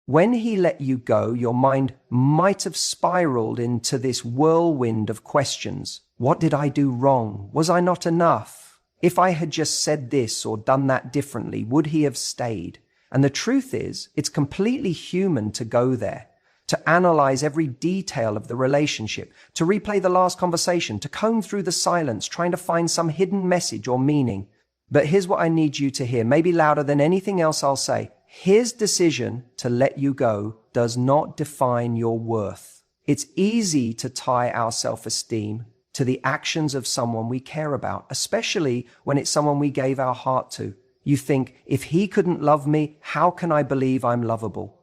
When he let you go, your mind might have spiraled into this whirlwind of questions. What did I do wrong? Was I not enough? If I had just said this or done that differently, would he have stayed? And the truth is, it's completely human to go there, to analyze every detail of the relationship, to replay the last conversation, to comb through the silence, trying to find some hidden message or meaning. But here's what I need you to hear, maybe louder than anything else I'll say. His decision to let you go does not define your worth. It's easy to tie our self-esteem to the actions of someone we care about, especially when it's someone we gave our heart to. You think, if he couldn't love me, how can I believe I'm lovable?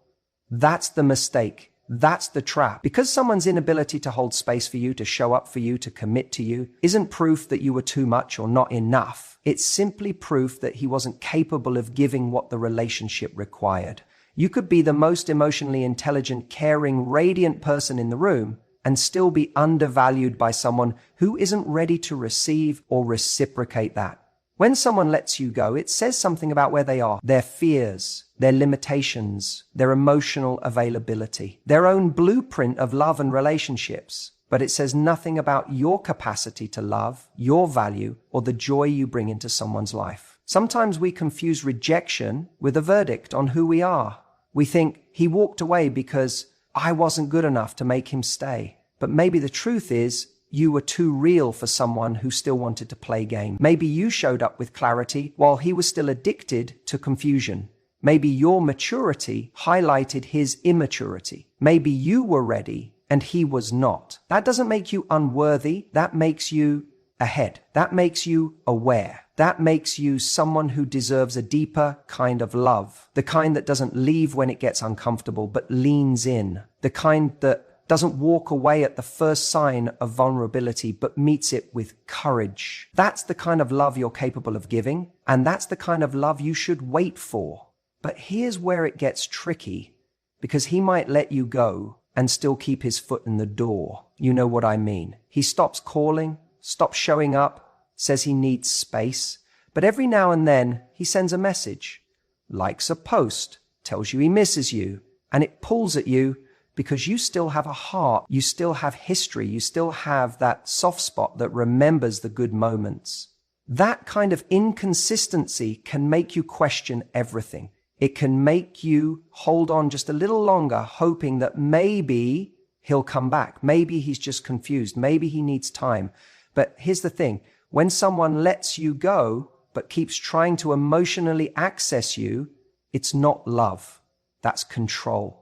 That's the mistake. That's the trap. Because someone's inability to hold space for you, to show up for you, to commit to you, isn't proof that you were too much or not enough. It's simply proof that he wasn't capable of giving what the relationship required. You could be the most emotionally intelligent, caring, radiant person in the room and still be undervalued by someone who isn't ready to receive or reciprocate that. When someone lets you go, it says something about where they are, their fears, their limitations, their emotional availability, their own blueprint of love and relationships. But it says nothing about your capacity to love, your value, or the joy you bring into someone's life. Sometimes we confuse rejection with a verdict on who we are. We think he walked away because I wasn't good enough to make him stay. But maybe the truth is, you were too real for someone who still wanted to play game. Maybe you showed up with clarity while he was still addicted to confusion. Maybe your maturity highlighted his immaturity. Maybe you were ready and he was not. That doesn't make you unworthy. That makes you ahead. That makes you aware. That makes you someone who deserves a deeper kind of love. The kind that doesn't leave when it gets uncomfortable, but leans in. The kind that doesn't walk away at the first sign of vulnerability, but meets it with courage. That's the kind of love you're capable of giving, and that's the kind of love you should wait for. But here's where it gets tricky, because he might let you go and still keep his foot in the door. You know what I mean. He stops calling, stops showing up, says he needs space, but every now and then he sends a message, likes a post, tells you he misses you, and it pulls at you because you still have a heart, you still have history, you still have that soft spot that remembers the good moments. That kind of inconsistency can make you question everything. It can make you hold on just a little longer, hoping that maybe he'll come back. Maybe he's just confused. Maybe he needs time. But here's the thing. When someone lets you go, but keeps trying to emotionally access you, it's not love. That's control.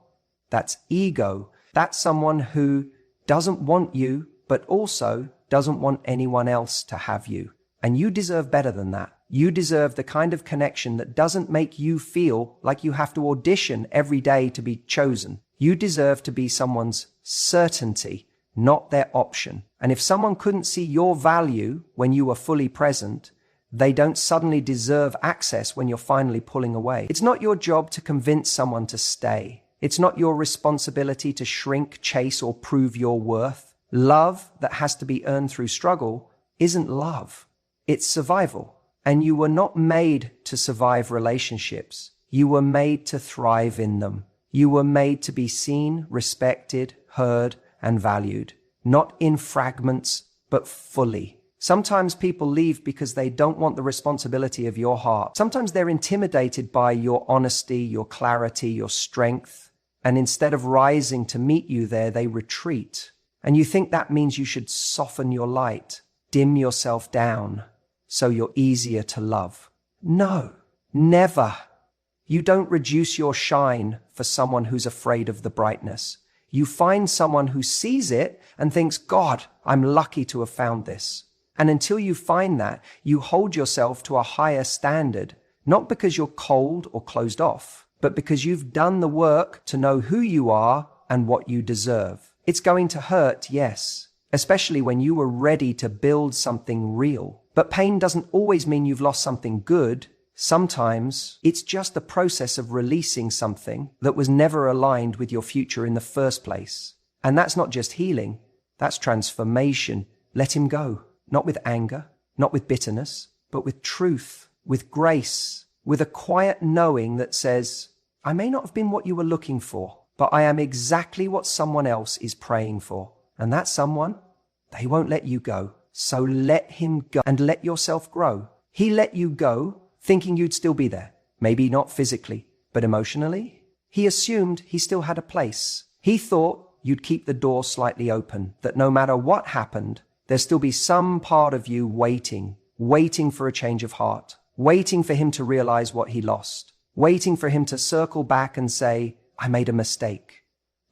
That's ego. That's someone who doesn't want you, but also doesn't want anyone else to have you. And you deserve better than that. You deserve the kind of connection that doesn't make you feel like you have to audition every day to be chosen. You deserve to be someone's certainty, not their option. And if someone couldn't see your value when you were fully present, they don't suddenly deserve access when you're finally pulling away. It's not your job to convince someone to stay. It's not your responsibility to shrink, chase, or prove your worth. Love that has to be earned through struggle isn't love. It's survival. And you were not made to survive relationships. You were made to thrive in them. You were made to be seen, respected, heard, and valued. Not in fragments, but fully. Sometimes people leave because they don't want the responsibility of your heart. Sometimes they're intimidated by your honesty, your clarity, your strength. And instead of rising to meet you there, they retreat. And you think that means you should soften your light, dim yourself down, so you're easier to love. No, never. You don't reduce your shine for someone who's afraid of the brightness. You find someone who sees it and thinks, God, I'm lucky to have found this. And until you find that, you hold yourself to a higher standard, not because you're cold or closed off, but because you've done the work to know who you are and what you deserve. It's going to hurt, yes, especially when you were ready to build something real. But pain doesn't always mean you've lost something good. Sometimes it's just the process of releasing something that was never aligned with your future in the first place. And that's not just healing, that's transformation. Let him go, not with anger, not with bitterness, but with truth, with grace, with a quiet knowing that says, I may not have been what you were looking for, but I am exactly what someone else is praying for. And that someone, they won't let you go. So let him go and let yourself grow. He let you go thinking you'd still be there. Maybe not physically, but emotionally. He assumed he still had a place. He thought you'd keep the door slightly open, that no matter what happened, there'd still be some part of you waiting for a change of heart, waiting for him to realize what he lost, waiting for him to circle back and say, I made a mistake.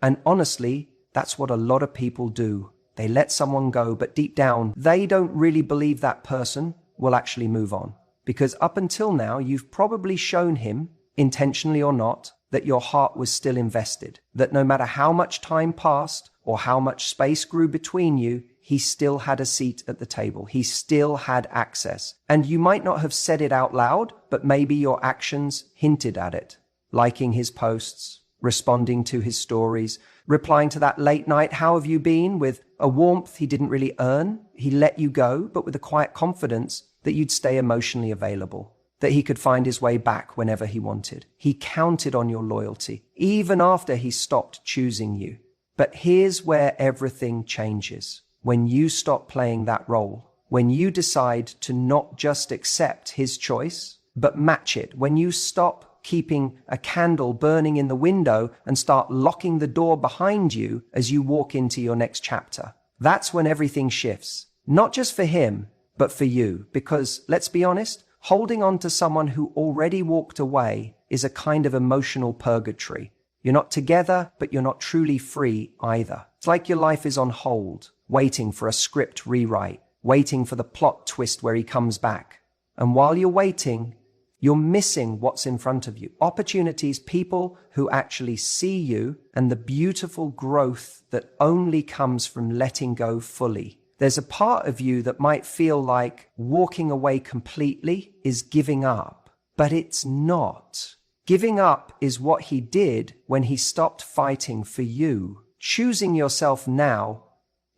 And honestly, that's what a lot of people do. They let someone go, but deep down, they don't really believe that person will actually move on. Because up until now, you've probably shown him, intentionally or not, that your heart was still invested, that no matter how much time passed or how much space grew between you, he still had a seat at the table. He still had access. And you might not have said it out loud, but maybe your actions hinted at it. Liking his posts, responding to his stories, replying to that late night, how have you been, with a warmth he didn't really earn. He let you go, but with a quiet confidence that you'd stay emotionally available, that he could find his way back whenever he wanted. He counted on your loyalty, even after he stopped choosing you. But here's where everything changes. When you stop playing that role, when you decide to not just accept his choice, but match it, when you stop keeping a candle burning in the window and start locking the door behind you as you walk into your next chapter, that's when everything shifts. Not just for him, but for you. Because let's be honest, holding on to someone who already walked away is a kind of emotional purgatory. You're not together, but you're not truly free either. It's like your life is on hold, waiting for a script rewrite, waiting for the plot twist where he comes back. And while you're waiting, you're missing what's in front of you. Opportunities, people who actually see you, and the beautiful growth that only comes from letting go fully. There's a part of you that might feel like walking away completely is giving up, but it's not. Giving up is what he did when he stopped fighting for you. Choosing yourself now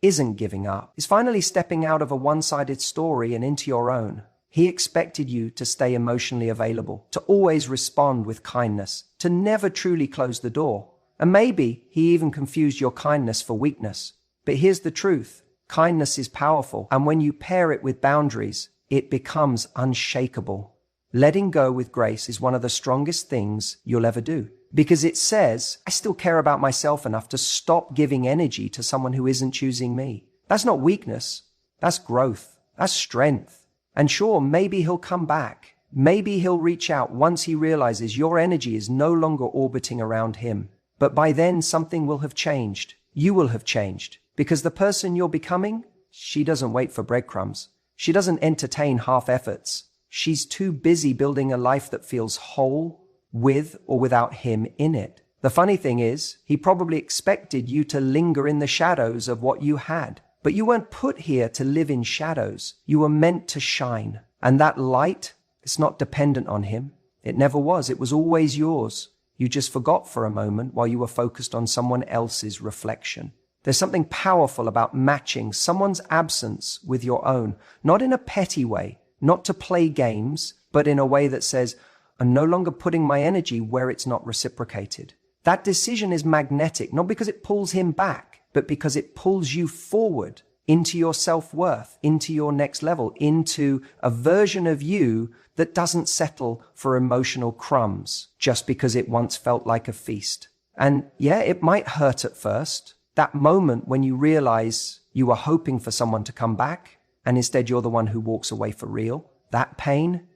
isn't giving up. It's finally stepping out of a one-sided story and into your own. He expected you to stay emotionally available, to always respond with kindness, to never truly close the door. And maybe he even confused your kindness for weakness. But here's the truth. Kindness is powerful, and when you pair it with boundaries, it becomes unshakable. Letting go with grace is one of the strongest things you'll ever do, because it says, I still care about myself enough to stop giving energy to someone who isn't choosing me. That's not weakness. That's growth. That's strength. And sure, maybe he'll come back. Maybe he'll reach out once he realizes your energy is no longer orbiting around him. But by then, something will have changed. You will have changed. Because the person you're becoming, she doesn't wait for breadcrumbs. She doesn't entertain half efforts. She's too busy building a life that feels whole, with or without him in it. The funny thing is, he probably expected you to linger in the shadows of what you had. But you weren't put here to live in shadows. You were meant to shine. And that light, it's not dependent on him. It never was. It was always yours. You just forgot for a moment while you were focused on someone else's reflection. There's something powerful about matching someone's absence with your own, not in a petty way, not to play games, but in a way that says, I'm no longer putting my energy where it's not reciprocated. That decision is magnetic, not because it pulls him back, but because it pulls you forward into your self-worth, into your next level, into a version of you that doesn't settle for emotional crumbs just because it once felt like a feast. And yeah, it might hurt at first. That moment when you realize you were hoping for someone to come back and instead you're the one who walks away for real. That pain,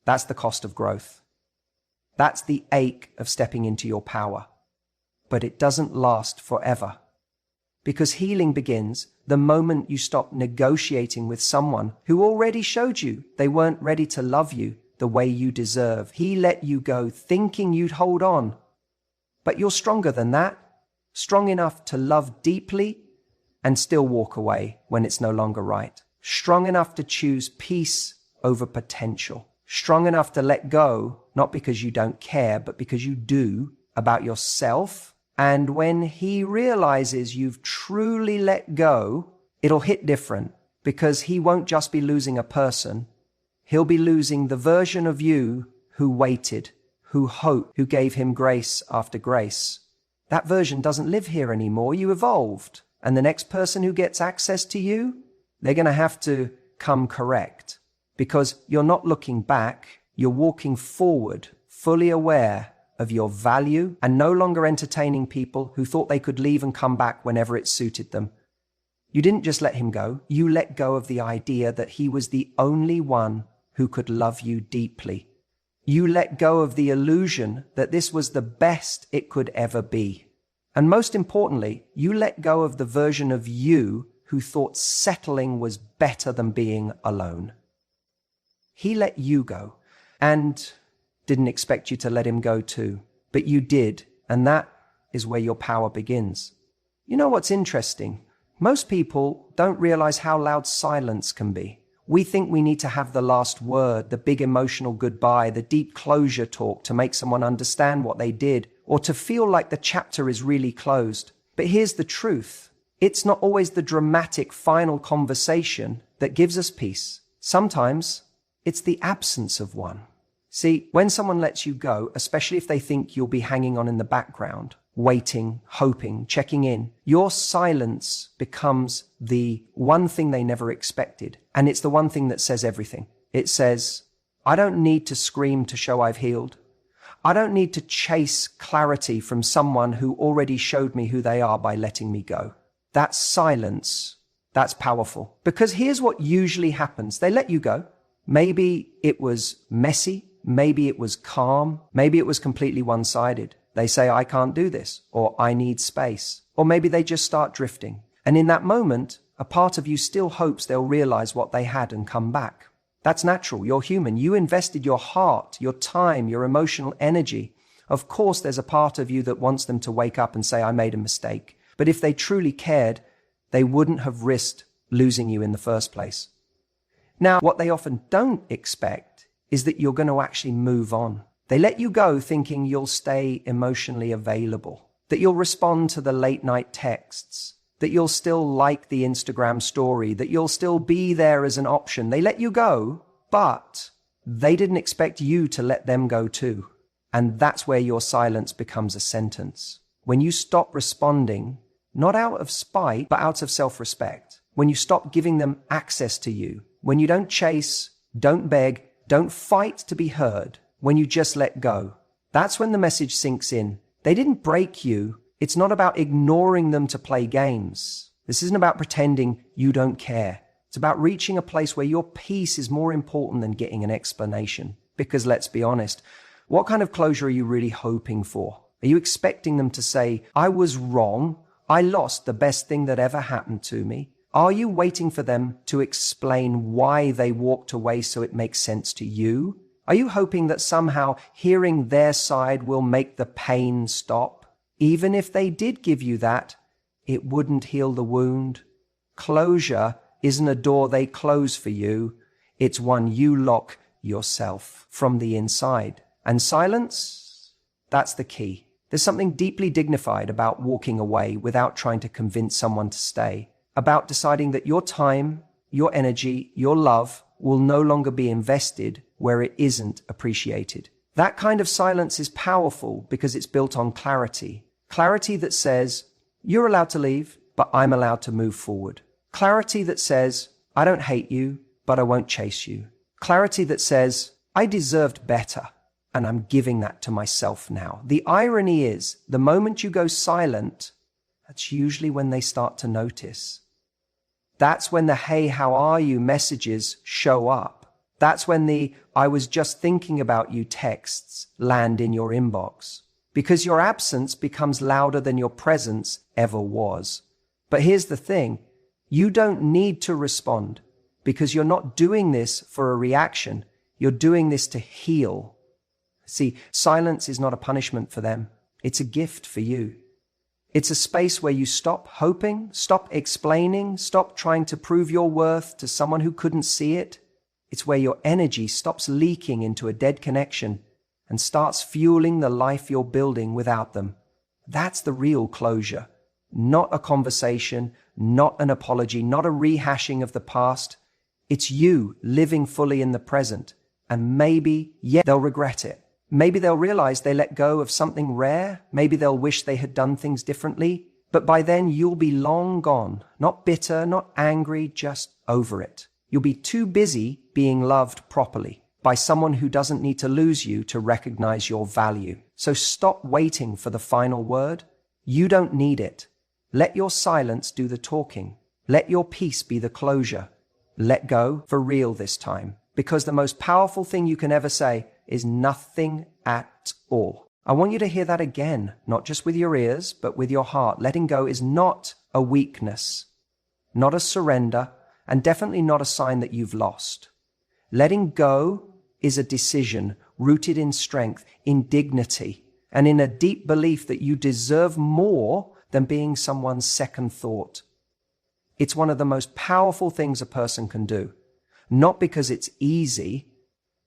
that's the cost of growth. That's the ache of stepping into your power. But it doesn't last forever. Because healing begins the moment you stop negotiating with someone who already showed you they weren't ready to love you the way you deserve. He let you go thinking you'd hold on. But you're stronger than that. Strong enough to love deeply and still walk away when it's no longer right. Strong enough to choose peace over potential. Strong enough to let go, not because you don't care, but because you do, about yourself. And when he realizes you've truly let go, it'll hit different, because he won't just be losing a person. He'll be losing the version of you who waited, who hoped, who gave him grace after grace. That version doesn't live here anymore. You evolved. And the next person who gets access to you, they're going to have to come correct, because you're not looking back. You're walking forward, fully aware of your value and no longer entertaining people who thought they could leave and come back whenever it suited them. You didn't just let him go. You let go of the idea that he was the only one who could love you deeply. You let go of the illusion that this was the best it could ever be. And most importantly, you let go of the version of you who thought settling was better than being alone. He let you go and didn't expect you to let him go too, but you did, and that is where your power begins. You know what's interesting? Most people don't realize how loud silence can be. We think we need to have the last word, the big emotional goodbye, the deep closure talk to make someone understand what they did, or to feel like the chapter is really closed. But here's the truth. It's not always the dramatic final conversation that gives us peace. Sometimes it's the absence of one. See, when someone lets you go, especially if they think you'll be hanging on in the background, waiting, hoping, checking in, your silence becomes the one thing they never expected. And it's the one thing that says everything. It says, I don't need to scream to show I've healed. I don't need to chase clarity from someone who already showed me who they are by letting me go. That silence, that's powerful. Because here's what usually happens. They let you go. Maybe it was messy. Maybe it was calm. Maybe it was completely one-sided. They say, I can't do this, or I need space. Or maybe they just start drifting. And in that moment, a part of you still hopes they'll realize what they had and come back. That's natural. You're human. You invested your heart, your time, your emotional energy. Of course, there's a part of you that wants them to wake up and say, I made a mistake. But if they truly cared, they wouldn't have risked losing you in the first place. Now, what they often don't expect is that you're going to actually move on. They let you go thinking you'll stay emotionally available, that you'll respond to the late night texts, that you'll still like the Instagram story, that you'll still be there as an option. They let you go, but they didn't expect you to let them go too. And that's where your silence becomes a sentence. When you stop responding, not out of spite, but out of self-respect. When you stop giving them access to you. When you don't chase, don't beg, don't fight to be heard. When you just let go. That's when the message sinks in. They didn't break you. It's not about ignoring them to play games. This isn't about pretending you don't care. It's about reaching a place where your peace is more important than getting an explanation. Because let's be honest, what kind of closure are you really hoping for? Are you expecting them to say, I was wrong, I lost the best thing that ever happened to me? Are you waiting for them to explain why they walked away so it makes sense to you? Are you hoping that somehow hearing their side will make the pain stop? Even if they did give you that, it wouldn't heal the wound. Closure isn't a door they close for you. It's one you lock yourself from the inside. And silence? That's the key. There's something deeply dignified about walking away without trying to convince someone to stay. About deciding that your time, your energy, your love will no longer be invested where it isn't appreciated. That kind of silence is powerful because it's built on clarity. Clarity that says, you're allowed to leave, but I'm allowed to move forward. Clarity that says, I don't hate you, but I won't chase you. Clarity that says, I deserved better, and I'm giving that to myself now. The irony is, the moment you go silent, that's usually when they start to notice. That's when the hey, how are you messages show up. That's when the I was just thinking about you texts land in your inbox. Because your absence becomes louder than your presence ever was. But here's the thing. You don't need to respond because you're not doing this for a reaction. You're doing this to heal. See, silence is not a punishment for them. It's a gift for you. It's a space where you stop hoping, stop explaining, stop trying to prove your worth to someone who couldn't see it. It's where your energy stops leaking into a dead connection and starts fueling the life you're building without them. That's the real closure. Not a conversation, not an apology, not a rehashing of the past. It's you living fully in the present. And maybe, they'll regret it. Maybe they'll realize they let go of something rare. Maybe they'll wish they had done things differently. But by then you'll be long gone, not bitter, not angry, just over it. You'll be too busy being loved properly by someone who doesn't need to lose you to recognize your value. So stop waiting for the final word. You don't need it. Let your silence do the talking. Let your peace be the closure. Let go for real this time, because the most powerful thing you can ever say is nothing at all. I want you to hear that again, not just with your ears, but with your heart. Letting go is not a weakness, not a surrender, and definitely not a sign that you've lost. Letting go is a decision rooted in strength, in dignity, and in a deep belief that you deserve more than being someone's second thought. It's one of the most powerful things a person can do, not because it's easy,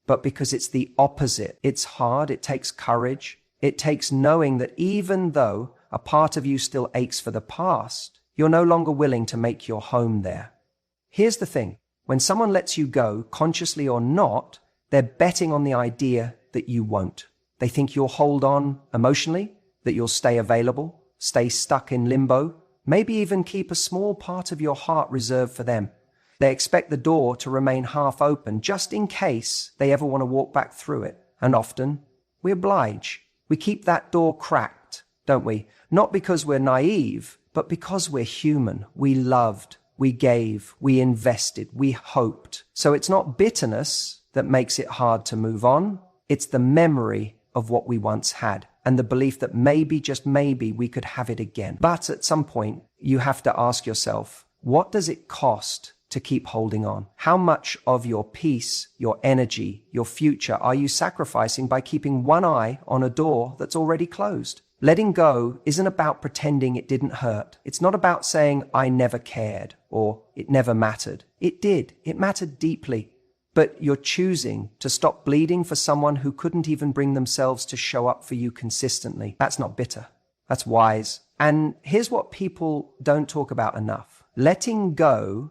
but because it's the opposite. It's hard, it takes courage, it takes knowing that even though a part of you still aches for the past, you're no longer willing to make your home there. Here's the thing. When someone lets you go, consciously or not, they're betting on the idea that you won't. They think you'll hold on emotionally, that you'll stay available, stay stuck in limbo, maybe even keep a small part of your heart reserved for them. They expect the door to remain half open just in case they ever want to walk back through it. And often, we oblige. We keep that door cracked, don't we? Not because we're naive, but because we're human. We loved, we gave, we invested, we hoped. So it's not bitterness that makes it hard to move on. It's the memory of what we once had and the belief that maybe, just maybe, we could have it again. But at some point, you have to ask yourself, what does it cost to keep holding on? How much of your peace, your energy, your future are you sacrificing by keeping one eye on a door that's already closed? Letting go isn't about pretending it didn't hurt. It's not about saying, I never cared, or it never mattered. It did. It mattered deeply. But you're choosing to stop bleeding for someone who couldn't even bring themselves to show up for you consistently. That's not bitter. That's wise. And here's what people don't talk about enough. Letting go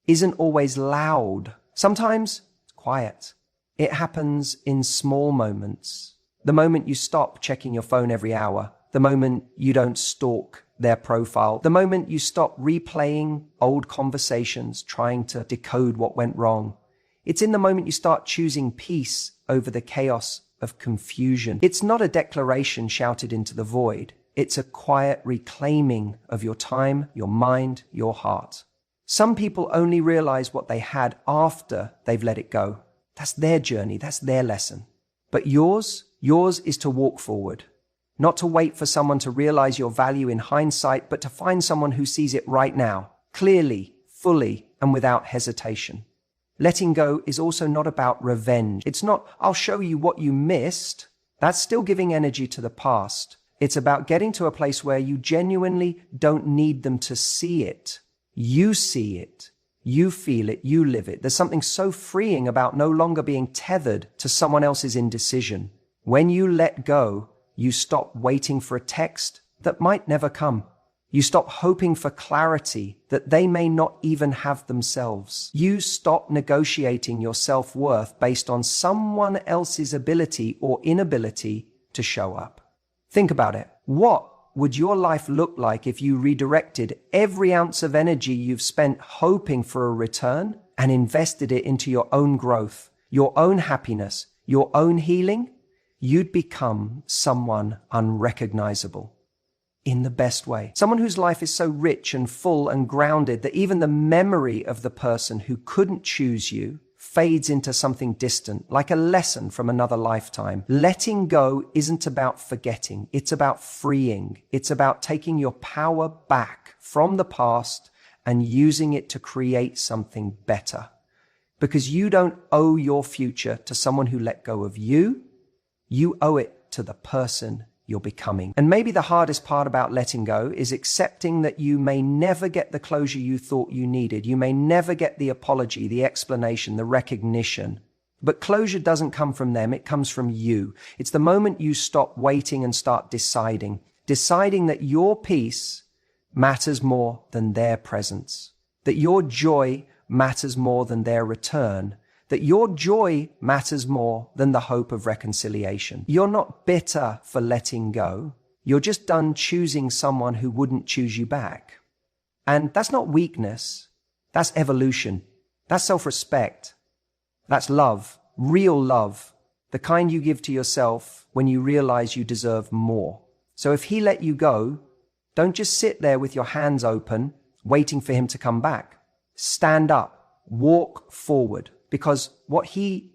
isn't always loud. Sometimes it's quiet. It happens in small moments. The moment you stop checking your phone every hour, the moment you don't stalk their profile, the moment you stop replaying old conversations, trying to decode what went wrong. It's in the moment you start choosing peace over the chaos of confusion. It's not a declaration shouted into the void. It's a quiet reclaiming of your time, your mind, your heart. Some people only realize what they had after they've let it go. That's their journey. That's their lesson. But yours is to walk forward, not to wait for someone to realize your value in hindsight, but to find someone who sees it right now, clearly, fully, and without hesitation. Letting go is also not about revenge. It's not, I'll show you what you missed. That's still giving energy to the past. It's about getting to a place where you genuinely don't need them to see it. You see it. You feel it. You live it. There's something so freeing about no longer being tethered to someone else's indecision. When you let go, you stop waiting for a text that might never come. You stop hoping for clarity that they may not even have themselves. You stop negotiating your self-worth based on someone else's ability or inability to show up. Think about it. What would your life look like if you redirected every ounce of energy you've spent hoping for a return and invested it into your own growth, your own happiness, your own healing? You'd become someone unrecognizable. In the best way. Someone whose life is so rich and full and grounded that even the memory of the person who couldn't choose you fades into something distant, like a lesson from another lifetime. Letting go isn't about forgetting. It's about freeing. It's about taking your power back from the past and using it to create something better. Because you don't owe your future to someone who let go of you. You owe it to the person you're becoming. And maybe the hardest part about letting go is accepting that you may never get the closure you thought you needed. You may never get the apology, the explanation, the recognition. But closure doesn't come from them. It comes from you. It's the moment you stop waiting and start deciding that your peace matters more than their presence, that your joy matters more than their return, that your joy matters more than the hope of reconciliation. You're not bitter for letting go. You're just done choosing someone who wouldn't choose you back. And that's not weakness. That's evolution. That's self-respect. That's love, real love, the kind you give to yourself when you realize you deserve more. So if he let you go, don't just sit there with your hands open, waiting for him to come back. Stand up, walk forward, because what he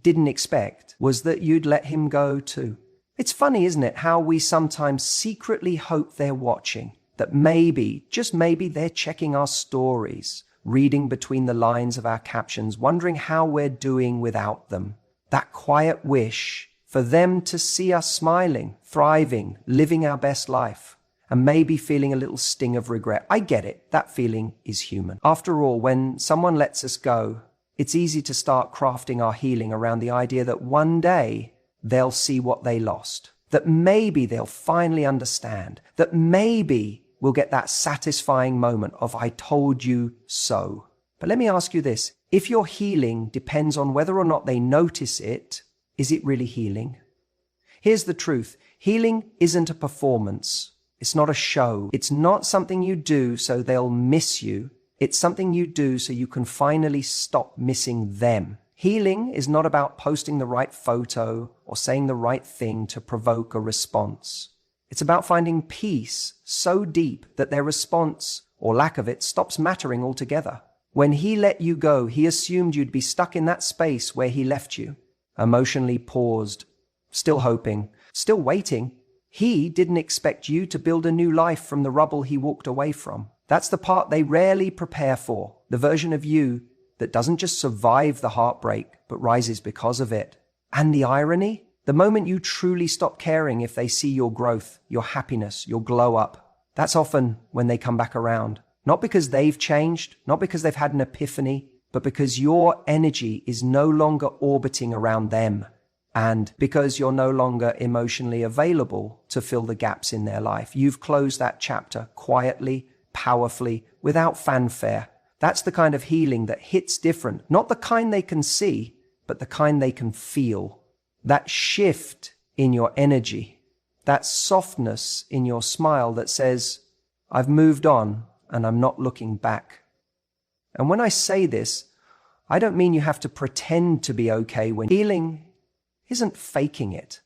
didn't expect was that you'd let him go too. It's funny, isn't it, how we sometimes secretly hope they're watching, that maybe, just maybe, they're checking our stories, reading between the lines of our captions, wondering how we're doing without them. That quiet wish for them to see us smiling, thriving, living our best life, and maybe feeling a little sting of regret. I get it. That feeling is human. After all, when someone lets us go, it's easy to start crafting our healing around the idea that one day they'll see what they lost, that maybe they'll finally understand, that maybe we'll get that satisfying moment of "I told you so." But let me ask you this. If your healing depends on whether or not they notice it, is it really healing? Here's the truth. Healing isn't a performance. It's not a show. It's not something you do so they'll miss you. It's something you do so you can finally stop missing them. Healing is not about posting the right photo or saying the right thing to provoke a response. It's about finding peace so deep that their response, or lack of it, stops mattering altogether. When he let you go, he assumed you'd be stuck in that space where he left you, emotionally paused, still hoping, still waiting. He didn't expect you to build a new life from the rubble he walked away from. That's the part they rarely prepare for, the version of you that doesn't just survive the heartbreak, but rises because of it. And the irony? The moment you truly stop caring if they see your growth, your happiness, your glow up, that's often when they come back around. Not because they've changed, not because they've had an epiphany, but because your energy is no longer orbiting around them. And because you're no longer emotionally available to fill the gaps in their life. You've closed that chapter quietly, powerfully, without fanfare. That's the kind of healing that hits different. Not the kind they can see, but the kind they can feel. That shift in your energy, that softness in your smile that says, "I've moved on and I'm not looking back." And when I say this, I don't mean you have to pretend to be okay when healing isn't faking it.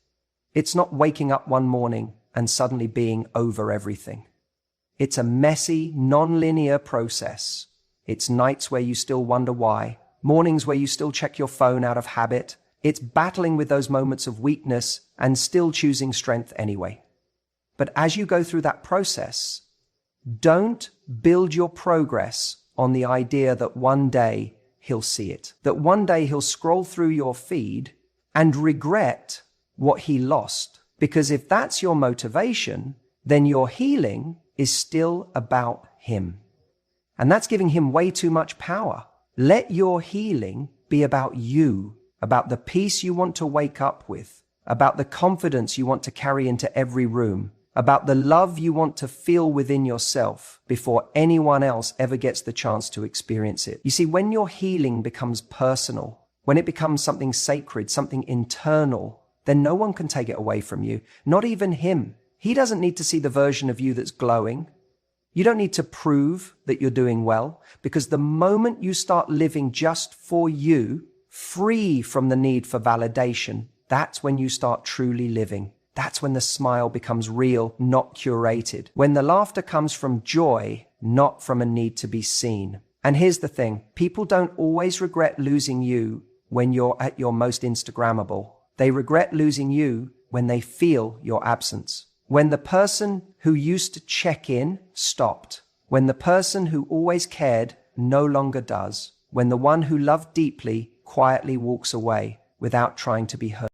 It's not waking up one morning and suddenly being over everything. It's a messy, non-linear process. It's nights where you still wonder why, mornings where you still check your phone out of habit. It's battling with those moments of weakness and still choosing strength anyway. But as you go through that process, don't build your progress on the idea that one day he'll see it, that one day he'll scroll through your feed and regret what he lost. Because if that's your motivation, then your healing is still about him. And that's giving him way too much power. Let your healing be about you, about the peace you want to wake up with, about the confidence you want to carry into every room, about the love you want to feel within yourself before anyone else ever gets the chance to experience it. You see, when your healing becomes personal, when it becomes something sacred, something internal, then no one can take it away from you, not even him. He doesn't need to see the version of you that's glowing. You don't need to prove that you're doing well, because the moment you start living just for you, free from the need for validation, that's when you start truly living. That's when the smile becomes real, not curated. When the laughter comes from joy, not from a need to be seen. And here's the thing, people don't always regret losing you when you're at your most Instagrammable. They regret losing you when they feel your absence. When the person who used to check in stopped. When the person who always cared no longer does. When the one who loved deeply quietly walks away without trying to be heard.